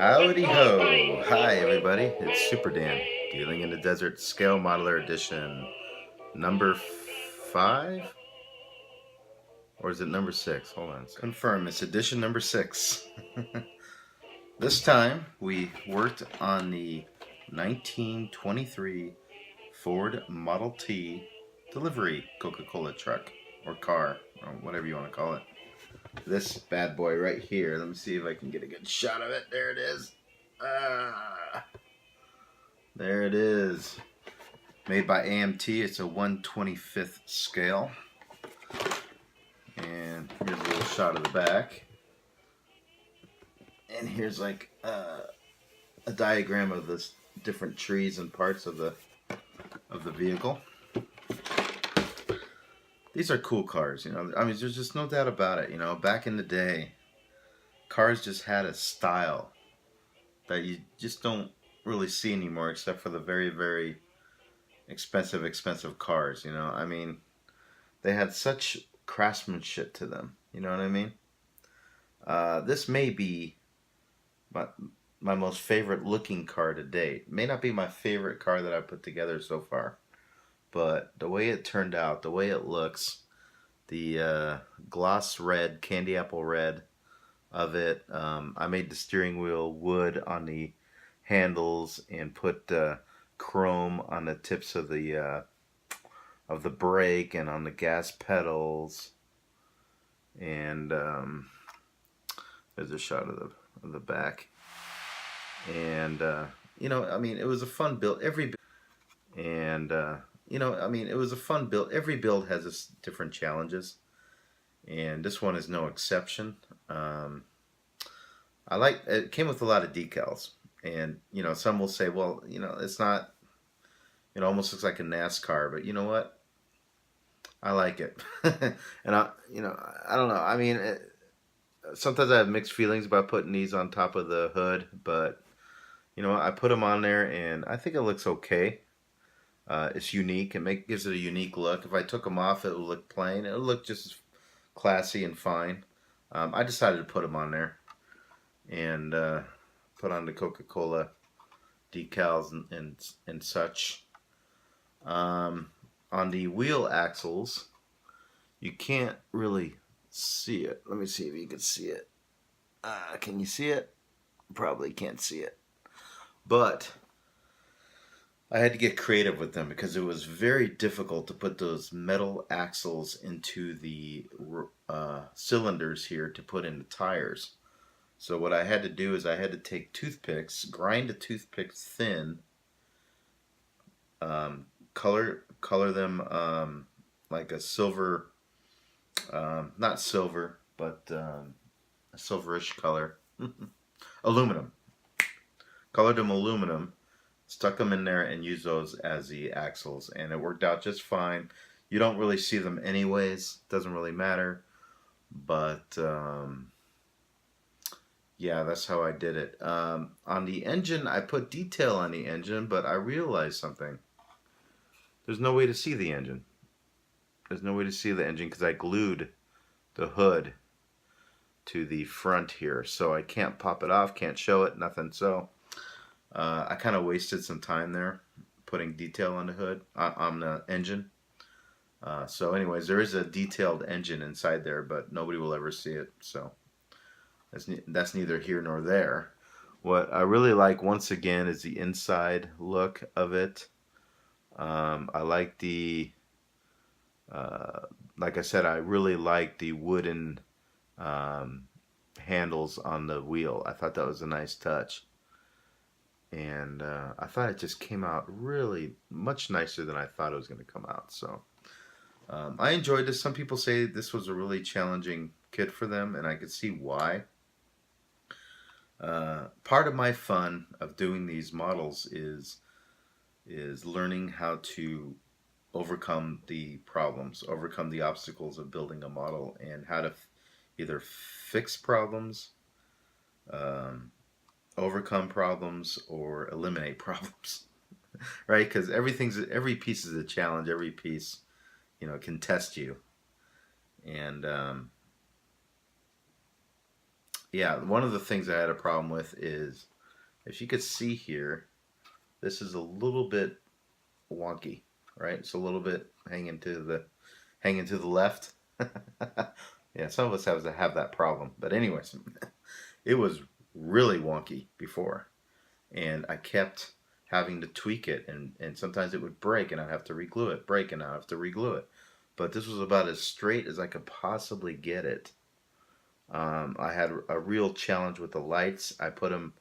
Howdy ho! Hi everybody, it's Super Dan, Dealing in the Desert Scale Modeler Edition number 5? Or is it number 6? Hold on. Confirm, it's edition number 6. This time we worked on the 1923 Ford Model T delivery Coca-Cola truck, or car, or whatever you want to call it. This bad boy right here. Let me see if I can get a good shot of it. There it is. There it is. Made by AMT. It's a 1/25th scale. And here's a little shot of the back. And here's like a diagram of the different trees and parts of the vehicle. These are cool cars, you know. I mean, there's just no doubt about it. You know, back in the day, cars just had a style that you just don't really see anymore, except for the very, very expensive cars. You know, I mean, they had such craftsmanship to them. You know what I mean? This may be my most favorite looking car to date. May not be my favorite car that I put together so far, but the way it turned out, the way it looks, the gloss red, candy apple red of it. I made the steering wheel wood on the handles and put chrome on the tips of the brake and on the gas pedals. And there's a shot of the back. And you know, I mean, it was a fun build. You know, I mean, it was a fun build. Every build has its different challenges, and this one is no exception. I like it. Came with a lot of decals, and you know, some will say, well, you know, it's not. It almost looks like a NASCAR, but you know what? I like it, and you know, I don't know. I mean, sometimes I have mixed feelings about putting these on top of the hood, but you know, I put them on there, and I think it looks okay. It's unique. It gives it a unique look. If I took them off, it would look plain. It would look just as classy and fine. I decided to put them on there and put on the Coca-Cola decals and such. On the wheel axles, you can't really see it. Let me see if you can see it. Can you see it? Probably can't see it. But I had to get creative with them because it was very difficult to put those metal axles into the cylinders here to put in the tires. So what I had to do is I had to take toothpicks, grind the toothpicks thin, color them like a silver, not silver, but a silverish color, aluminum. Colored them aluminum. Stuck them in there and used those as the axles, and it worked out just fine. You don't really see them anyways, doesn't really matter, but yeah, that's how I did it. On the engine, I put detail on the engine, but I realized something. There's no way to see the engine. There's no way to see the engine because I glued the hood to the front here, so I can't pop it off, can't show it, nothing. So I kind of wasted some time there putting detail on the hood, on the engine. So anyways, there is a detailed engine inside there, but nobody will ever see it. So that's neither here nor there. What I really like, once again, is the inside look of it. I like the, like I said, I really like the wooden handles on the wheel. I thought that was a nice touch. And I thought it just came out really much nicer than I thought it was going to come out. So I enjoyed this. Some people say this was a really challenging kit for them, and I could see why. Part of my fun of doing these models is learning how to overcome the problems, overcome the obstacles of building a model, and how to either fix problems, overcome problems, or eliminate problems. Right? Because every piece is a challenge. Every piece, you know, can test you. And yeah, one of the things I had a problem with is if you could see here, this is a little bit wonky, right? It's a little bit hanging to the left. Yeah, some of us have that problem. But anyways, it was really wonky before, and I kept having to tweak it, and sometimes it would break, and I'd have to reglue it, break, and I'd have to reglue it. But this was about as straight as I could possibly get it. I had a real challenge with the lights. I put them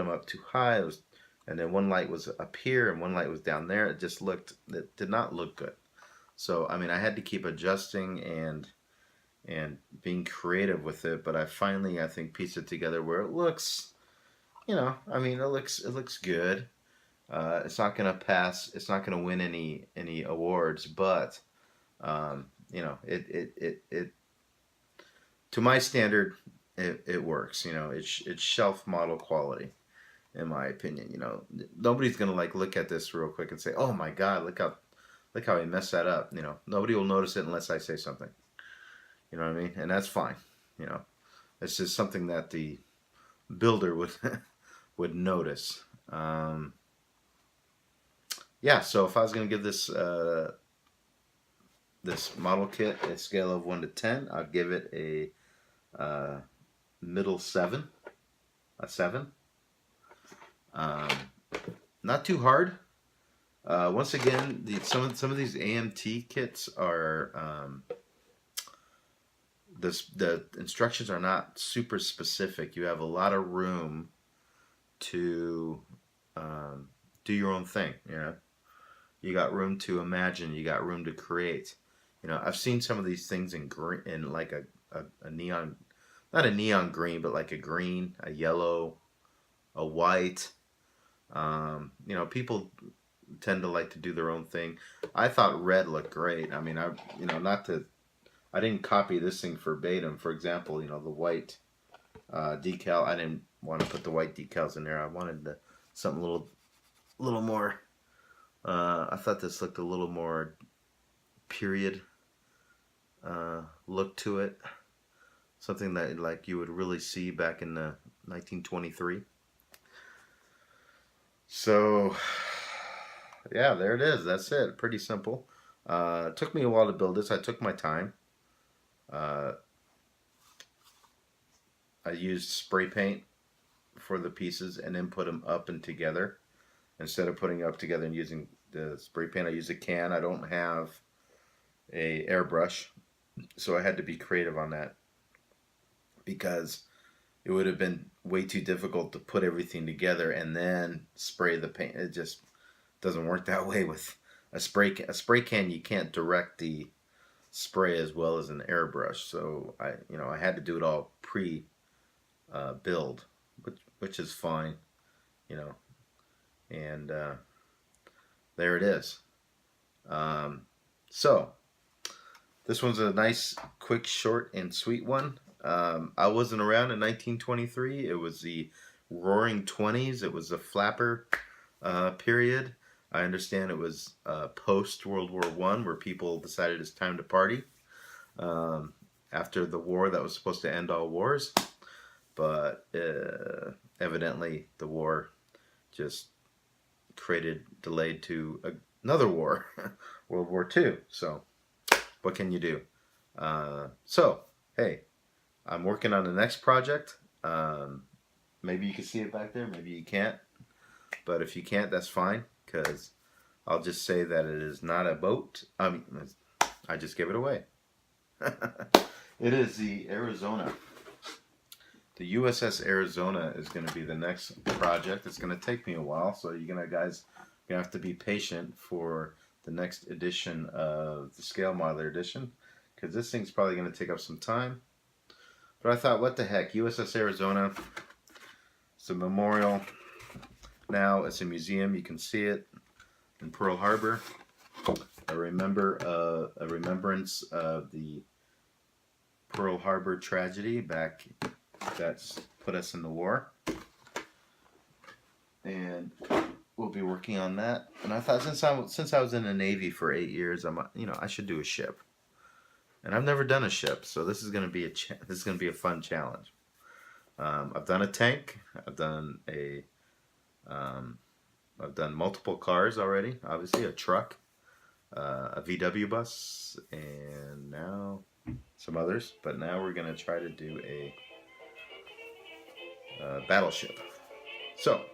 up too high. And then one light was up here and one light was down there. It did not look good. So I mean, I had to keep adjusting and being creative with it. But I finally, I think, pieced it together where it looks, I mean, it looks good. It's not gonna pass. It's not gonna win any awards, but it to my standard, it works. It's shelf model quality, in my opinion. Nobody's gonna look at this real quick and say, "Oh my God, look how I messed that up." Nobody will notice it unless I say something. You know what I mean? And that's fine. It's just something that the builder would would notice. Yeah. So if I was gonna give this this model kit a scale of 1 to 10, I'd give it a middle 7, a 7. Not too hard. Once again, some of these AMT kits are the instructions are not super specific. You have a lot of room to do your own thing. You got room to imagine. You got room to create. I've seen some of these things in green, in like a neon, not a neon green, but like a green, a yellow, a white. People tend to like to do their own thing. I thought red looked great. I mean, I didn't copy this thing verbatim. For example, the white decal. I didn't want to put the white decals in there. I wanted something a little more. I thought this looked a little more period look to it. Something that like you would really see back in 1923. So, yeah, there it is. That's it. Pretty simple. It took me a while to build this. I took my time. I used spray paint for the pieces and then put them up and together. Instead of putting it up together and using the spray paint, I use a can. I don't have a airbrush, so I had to be creative on that because it would have been way too difficult to put everything together and then spray the paint. It just doesn't work that way with a spray can. A spray can, you can't direct the spray as well as an airbrush. So I had to do it all build, which is fine, and there it is. So this one's a nice, quick, short, and sweet one. I wasn't around in 1923. It was the Roaring 20s. It was the flapper period. I understand it was post World War I, where people decided it's time to party after the war that was supposed to end all wars. But evidently the war just delayed to another war, World War II. So what can you do? So, hey, I'm working on the next project. Maybe you can see it back there. Maybe you can't. But if you can't, that's fine. Because I'll just say that it is not a boat. I just give it away. It is the Arizona. The USS Arizona is going to be the next project. It's going to take me a while, so you're guys have to be patient for the next edition of the Scalemodeler edition, because this thing's probably going to take up some time. But I thought, what the heck, USS Arizona. It's a memorial. Now it's a museum. You can see it in Pearl Harbor. A remembrance of the Pearl Harbor tragedy back that's put us in the war. And we'll be working on that. And I thought, since I was in the Navy for 8 years, I should do a ship. And I've never done a ship, so this is going to be a fun challenge. I've done a tank. I've done I've done multiple cars already. Obviously, a truck, a VW bus, and now some others. But now we're gonna try to do a battleship. So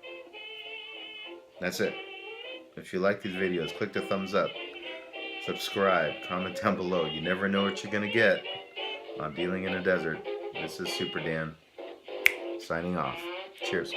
that's it. If you like these videos, click the thumbs up, subscribe, comment down below. You never know what you're gonna get on Dealing in a Desert. This is Super Dan signing off. Cheers.